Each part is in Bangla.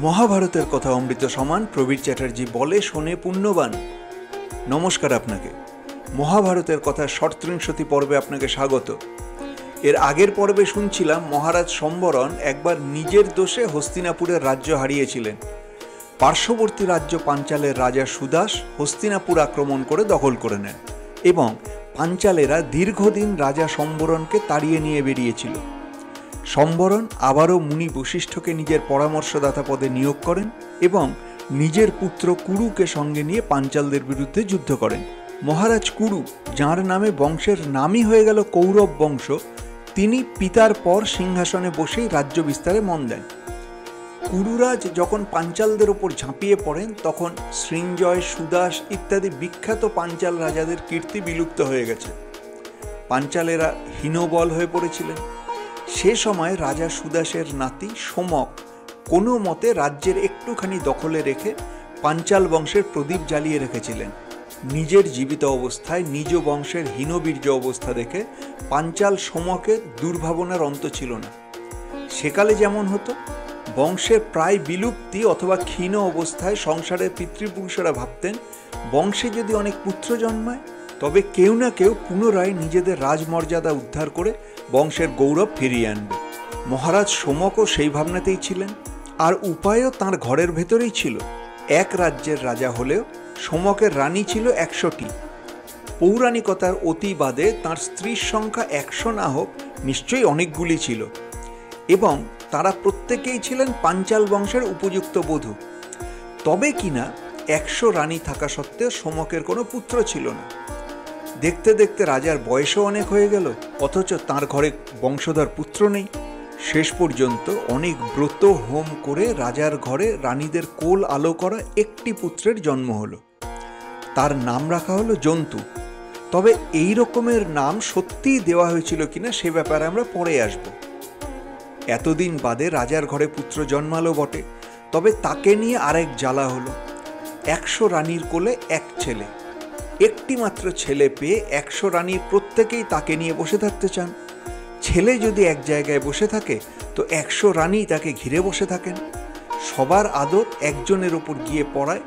মহাভারতের কথা অমৃত সমান প্রবীর চ্যাটার্জি বলে শোনে পুণ্যবান। নমস্কার আপনাকে। মহাভারতের কথা ষট্ত্রিংশতি পর্বে আপনাকে স্বাগত। এর আগের পর্বে শুনছিলাম মহারাজ সম্বরণ একবার নিজের দোষে হস্তিনাপুরের রাজ্য হারিয়েছিলেন। পার্শ্ববর্তী রাজ্য পাঞ্চালের রাজা সুদাস হস্তিনাপুর আক্রমণ করে দখল করে নেন এবং পাঞ্চালেরা দীর্ঘদিন রাজা সম্বরণকে তাড়িয়ে নিয়ে বেরিয়েছিল। সম্বরণ আবারও মুনি বশিষ্ঠকে নিজের পরামর্শদাতা পদে নিয়োগ করেন এবং নিজের পুত্র কুরুকে সঙ্গে নিয়ে পাঞ্চালদের বিরুদ্ধে যুদ্ধ করেন। মহারাজ কুরু, যাঁর নামে বংশের নামই হয়ে গেল কৌরব বংশ, তিনি পিতার পর সিংহাসনে বসেই রাজ্য বিস্তারে মন দেন। কুরুরাজ যখন পাঞ্চালদের ওপর ঝাঁপিয়ে পড়েন তখন সৃঞ্জয়, সুদাস ইত্যাদি বিখ্যাত পাঞ্চাল রাজাদের কীর্তি বিলুপ্ত হয়ে গেছে। পাঞ্চালেরা হীনবল হয়ে পড়েছিলেন। সে সময় রাজা সুদাসের নাতি সোমক কোনো মতে রাজ্যের একটুখানি দখলে রেখে পাঞ্চাল বংশের প্রদীপ জ্বালিয়ে রেখেছিলেন। নিজের জীবিত অবস্থায় নিজ বংশের হীনবীর্য অবস্থা দেখে পাঞ্চাল সোমকের দুর্ভাবনার অন্ত ছিল না। সেকালে যেমন হতো, বংশের প্রায় বিলুপ্তি অথবা ক্ষীণ অবস্থায় সংসারের পিতৃপুরুষেরা ভাবতেন বংশে যদি অনেক পুত্র জন্মায় তবে কেউ না কেউ পুনরায় নিজেদের রাজমর্যাদা উদ্ধার করে বংশের গৌরব ফিরিয়ে আনবে। মহারাজ সোমকও সেই ভাবনাতেই ছিলেন, আর উপায়ও তাঁর ঘরের ভেতরেই ছিল। এক রাজ্যের রাজা হলেও সোমকের রানী ছিল 100টি। পৌরাণিকতার অতিবাদে তাঁর স্ত্রীর সংখ্যা 100 না হোক নিশ্চয়ই অনেকগুলি ছিল এবং তারা প্রত্যেকেই ছিলেন পাঞ্চাল বংশের উপযুক্ত বধূ। তবে কিনা 100 রানী থাকা সত্ত্বেও সোমকের কোনো পুত্র ছিল না। দেখতে দেখতে রাজার বয়সও অনেক হয়ে গেল, অথচ তাঁর ঘরে বংশধর পুত্র নেই। শেষ পর্যন্ত অনেক ব্রত হোম করে রাজার ঘরে রানীদের কোল আলো করা একটি পুত্রের জন্ম হলো। তার নাম রাখা হলো জন্তু। তবে এই রকমের নাম সত্যিই দেওয়া হয়েছিল কিনা সে ব্যাপারে আমরা পরে আসব। এতদিন বাদে রাজার ঘরে পুত্র জন্মালো বটে, তবে তাকে নিয়ে আরেক জ্বালা হলো। 100 রানীর কোলে এক ছেলে। একটি মাত্র ছেলে পেয়ে 100 রানীর প্রত্যেকেই তাকে নিয়ে বসে থাকতে চান। ছেলে যদি এক জায়গায় বসে থাকে তো 100 রানী তাকে ঘিরে বসে থাকেন। সবার আদর একজনের ওপর গিয়ে পড়ায়।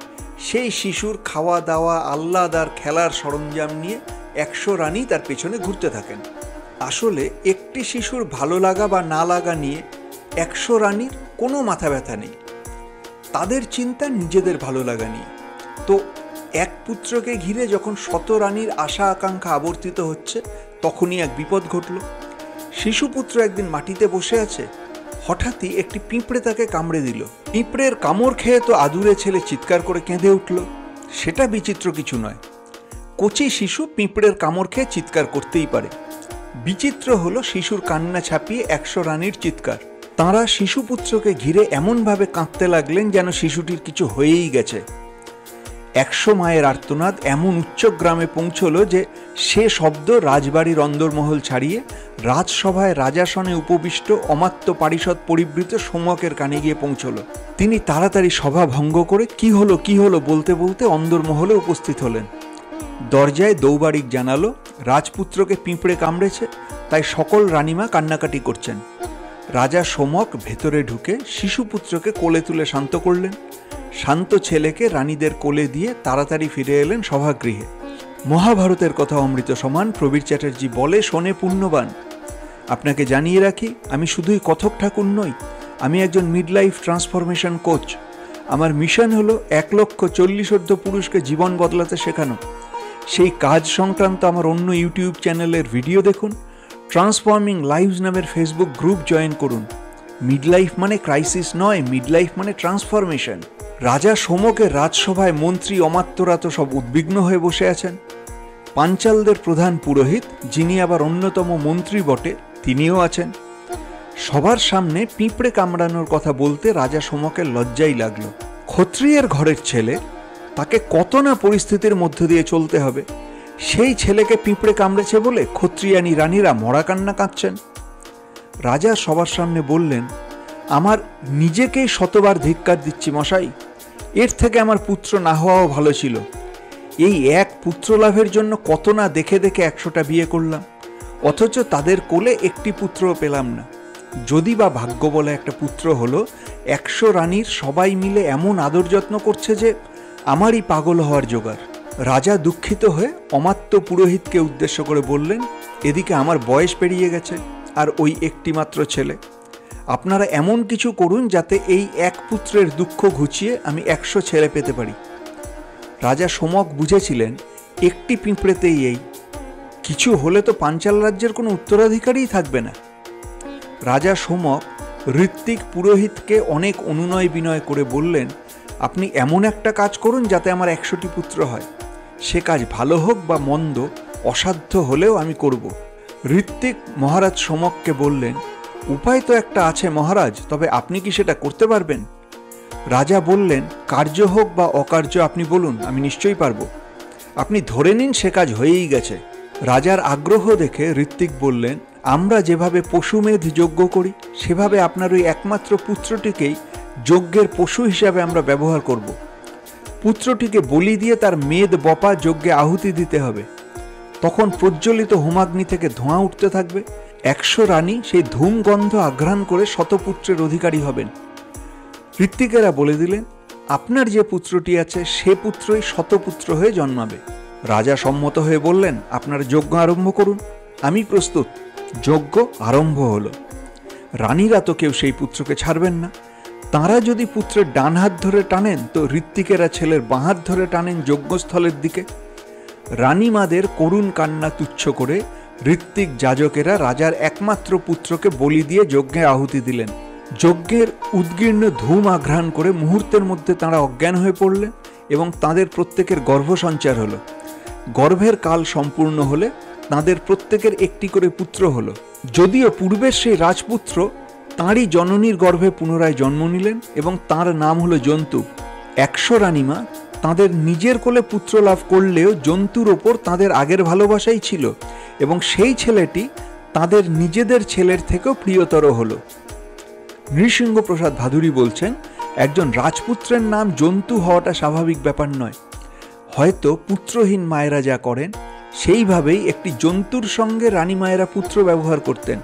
সেই শিশুর খাওয়া দাওয়া, আহ্লাদ আর খেলার সরঞ্জাম নিয়ে 100 রানী তার পেছনে ঘুরতে থাকেন। আসলে একটি শিশুর ভালো লাগা বা না লাগা নিয়ে 100 রানীর কোনো মাথা ব্যথা নেই। তাদের চিন্তা নিজেদের ভালো লাগা নিয়ে। তো এক পুত্রকে ঘিরে যখন 100 রানীর আশা আকাঙ্ক্ষা আবর্তিত হচ্ছে, তখনই এক বিপদ ঘটল। শিশুপুত্র একদিন মাটিতে বসে আছে, হঠাৎই একটি পিঁপড়ে তাকে কামড়ে দিল। পিঁপড়ের কামড় খেয়ে তো আদুরে ছেলে চিৎকার করে কেঁদে উঠল। সেটা বিচিত্র কিছু নয়। কচি শিশু পিঁপড়ের কামড় খেয়ে চিৎকার করতেই পারে। বিচিত্র হলো শিশুর কান্না ছাপিয়ে 100 রানীর চিৎকার। তাঁরা শিশুপুত্রকে ঘিরে এমনভাবে কাঁদতে লাগলেন যেন শিশুটির কিছু হয়েই গেছে। 100 মায়ের আর্তনাদ এমন উচ্চ গ্রামে পৌঁছল যে সে শব্দ রাজবাড়ির অন্দরমহল ছাড়িয়ে রাজসভায় রাজাসনে উপবিষ্ট অমাত্য পারিষদ পরিবৃত সোমকের কানে গিয়ে পৌঁছল। তিনি তাড়াতাড়ি সভা ভঙ্গ করে কি হলো বলতে বলতে অন্দরমহলে উপস্থিত হলেন। দরজায় দৌবারিক জানালো রাজপুত্রকে পিঁপড়ে কামড়েছে, তাই সকল রানীমা কান্নাকাটি করছেন। রাজা সোমক ভেতরে ঢুকে শিশুপুত্রকে কোলে তুলে শান্ত করলেন। শান্ত ছেলেকে রানীদের কোলে দিয়ে তাড়াতাড়ি ফিরে এলেন সভাগৃহে। মহাভারতের কথা অমৃত সমান প্রবীর চ্যাটার্জি বলে শোনে পুণ্যবান। আপনাকে জানিয়ে রাখি, আমি শুধুই কথক ঠাকুর নই, আমি একজন মিডলাইফ ট্রান্সফরমেশন কোচ। আমার মিশন হলো 1,40,000 পুরুষকে জীবন বদলাতে শেখানো। সেই কাজ সংক্রান্ত আমার অন্য ইউটিউব চ্যানেলের ভিডিও দেখুন। ট্রান্সফর্মিং লাইভস নামের ফেসবুক গ্রুপ জয়েন করুন। মিডলাইফ মানে ক্রাইসিস নয়, মিডলাইফ মানে ট্রান্সফরমেশন। রাজা সোমকের রাজসভায় মন্ত্রী অমাত্যরা তো সব উদ্বিগ্ন হয়ে বসে আছেন। পাঞ্চালদের প্রধান পুরোহিত, যিনি আবার অন্যতম মন্ত্রী বটে, তিনিও আছেন। সবার সামনে পিঁপড়ে কামড়ানোর কথা বলতে রাজা সোমকের লজ্জাই লাগলো। ক্ষত্রিয়ের ঘরের ছেলে, তাকে কত না পরিস্থিতির মধ্য দিয়ে চলতে হবে। সেই ছেলেকে পিঁপড়ে কামড়েছে বলে ক্ষত্রিয়ানী রানীরা মরা কান্না কাঁদছেন। রাজা সবার সামনে বললেন, আমার নিজেকেই শতবার ধিক্কার দিচ্ছি মশাই। এর থেকে আমার পুত্র না হওয়াও ভালো ছিল। এই এক পুত্র লাভের জন্য কত না দেখে দেখে 100টা বিয়ে করলাম, অথচ তাদের কোলে একটি পুত্রও পেলাম না। যদি বা ভাগ্য বলে একটা পুত্র হলো, 100 রানীর সবাই মিলে এমন আদর যত্ন করছে যে আমারই পাগল হওয়ার জোগাড়। রাজা দুঃখিত হয়ে অমাত্য পুরোহিতকে উদ্দেশ্য করে বললেন, এদিকে আমার বয়স পেরিয়ে গেছে আর ওই একটি মাত্র ছেলে। আপনারা এমন কিছু করুন যাতে এই এক পুত্রের দুঃখ ঘুচিয়ে আমি 100 ছেলে পেতে পারি। রাজা সোমক বুঝেছিলেন একটি পিঁপড়েতেই এই, কিছু হলে তো পাঞ্চাল রাজ্যের কোনো উত্তরাধিকারীই থাকবে না। রাজা সোমক ঋত্বিক পুরোহিতকে অনেক অনুনয় বিনয় করে বললেন, আপনি এমন একটা কাজ করুন যাতে আমার 100টি পুত্র হয়। সে কাজ ভালো হোক বা মন্দ, অসাধ্য হলেও আমি করব। ঋত্বিক মহারাজ সোমককে বললেন, উপায় তো একটা আছে মহারাজ, তবে আপনি কি সেটা করতে পারবেন? রাজা বললেন, কার্য হোক বা অকার্য আপনি বলুন, আমি নিশ্চয়ই পারব। আপনি ধরে নিন সে কাজ হয়েই গেছে। রাজার আগ্রহ দেখে ঋত্বিক বললেন, আমরা যেভাবে পশুমেধ যজ্ঞ করি সেভাবে আপনার ওই একমাত্র পুত্রটিকেই যজ্ঞের পশু হিসাবে আমরা ব্যবহার করব। পুত্রটিকে বলি দিয়ে তার মেদ বপা যজ্ঞে আহুতি দিতে হবে। তখন প্রজ্বলিত হোমাগ্নি থেকে ধোঁয়া উঠতে থাকবে। 100 রানী সেই ধূম গন্ধ আঘ্রাণ করে শতপুত্রের অধিকারী হবেন। ঋত্বিকেরা বলে দিলেন, আপনার যে পুত্রটি আছে সে পুত্রই শতপুত্র হয়ে জন্মাবে। রাজা সম্মত হয়ে বললেন, আপনার যজ্ঞ আরম্ভ করুন, আমি প্রস্তুত। যজ্ঞ আরম্ভ হলো। রানীরা তো কেউ সেই পুত্রকে ছাড়বেন না। তাঁরা যদি পুত্রের ডান হাত ধরে টানেন তো ঋত্বিকেরা ছেলের বাঁ হাত ধরে টানেন যজ্ঞস্থলের দিকে। রানীমাদের করুণ কান্না তুচ্ছ করে ঋত্বিক যাজকেরা রাজার একমাত্র পুত্রকে বলি দিয়ে যজ্ঞে আহুতি দিলেন। যজ্ঞের উদ্গীর্ণ ধূম আঘ্রাণ করে মুহূর্তের মধ্যে তাঁরা অজ্ঞান হয়ে পড়লেন এবং তাঁদের প্রত্যেকের গর্ভসঞ্চার হলো। গর্ভের কাল সম্পূর্ণ হলে তাঁদের প্রত্যেকের একটি করে পুত্র হলো। যদিও পূর্বের সেই রাজপুত্র তাঁরই জননীর গর্ভে পুনরায় জন্ম নিলেন এবং তাঁর নাম হলো জন্তু। 100 রানীমা তাঁদের নিজের কোলে পুত্র লাভ করলেও জন্তুর ওপর তাঁদের আগের ভালোবাসাই ছিল এবং সেই ছেলেটি তাঁদের নিজেদের ছেলের থেকেও প্রিয়তর হলো। নৃসিংহপ্রসাদ ভাদুরী বলছেন, একজন রাজপুত্রের নাম জন্তু হওয়াটা স্বাভাবিক ব্যাপার নয়। হয়তো পুত্রহীন মায়েরা যা করেন সেইভাবেই একটি জন্তুর সঙ্গে রানী মায়েরা পুত্র ব্যবহার করতেন।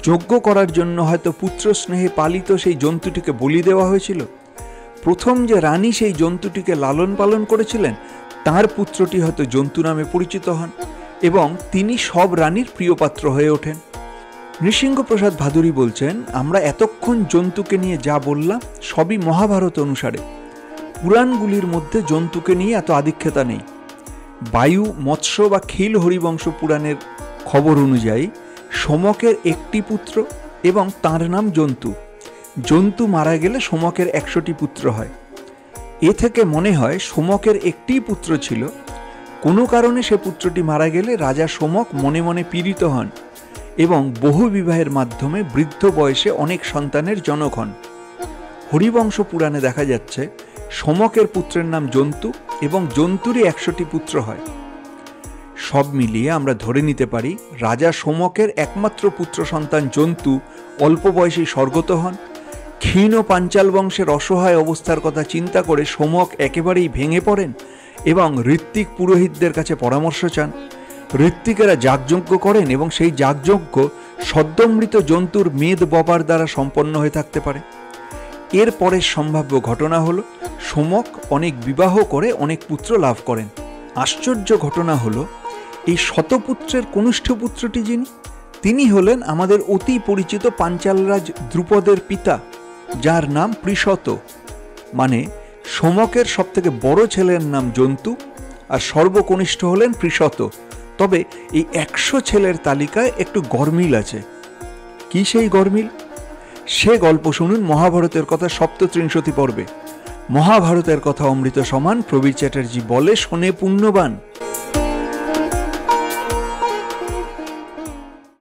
যজ্ঞ করার জন্য হয়তো পুত্র স্নেহে পালিত সেই জন্তুটিকে বলি দেওয়া হয়েছিল। প্রথম যে রানী সেই জন্তুটিকে লালন পালন করেছিলেন তার পুত্রটি হয়তো জন্তু নামে পরিচিত হন এবং তিনি সব রানীর প্রিয়পাত্র হয়ে ওঠেন। নৃসিংহপ্রসাদ ভাদুরী বলছেন, আমরা এতক্ষণ জন্তুকে নিয়ে যা বললাম সবই মহাভারত অনুসারে। পুরাণগুলির মধ্যে জন্তুকে নিয়ে এত আধিক্যতা নেই। বায়ু, মৎস্য বা খিল হরিবংশ পুরাণের খবর অনুযায়ী সোমকের একটি পুত্র এবং তার নাম জন্তু। জন্তু মারা গেলে সোমকের 100টি পুত্র হয়। এ থেকে মনে হয় সোমকের একটিই পুত্র ছিল। কোনো কারণে সে পুত্রটি মারা গেলে রাজা সোমক মনে মনে পীড়িত হন এবং বহু বিবাহের মাধ্যমে বৃদ্ধ বয়সে অনেক সন্তানের জনক হন। হরিবংশ পুরাণে দেখা যাচ্ছে সোমকের পুত্রের নাম জন্তু এবং জন্তুরই 100টি পুত্র হয়। সব মিলিয়ে আমরা ধরে নিতে পারি রাজা সোমকের একমাত্র পুত্র সন্তান জন্তু অল্প বয়সেই স্বর্গত হন। ক্ষীণ পাঞ্চাল বংশের অসহায় অবস্থার কথা চিন্তা করে সোমক একেবারেই ভেঙে পড়েন এবং ঋত্বিক পুরোহিতদের কাছে পরামর্শ চান। ঋত্বিকেরা যাগযজ্ঞ করেন এবং সেই যাগযজ্ঞ সদ্যমৃত জন্তুর মেদ ববার দ্বারা সম্পন্ন হয়ে থাকতে পারে। এর পরের সম্ভাব্য ঘটনা হলো সোমক অনেক বিবাহ করে অনেক পুত্র লাভ করেন। আশ্চর্য ঘটনা হলো এই শতপুত্রের কনিষ্ঠ পুত্রটি তিনি হলেন আমাদের অতি পরিচিত পাঞ্চালরাজ দ্রুপদের পিতা, যার নাম পৃষত। মানে সোমকের সবথেকে বড় ছেলের নাম জন্তু আর সর্বকনিষ্ঠ হলেন পৃষত। তবে এই 100 ছেলের তালিকায় একটু গরমিল আছে। কি সেই গরমিল? সে গল্প শুনুন মহাভারতের কথা 37 পর্বে। মহাভারতের কথা অমৃত সমান প্রবীর চ্যাটার্জি বলে শোনে পুণ্যবান।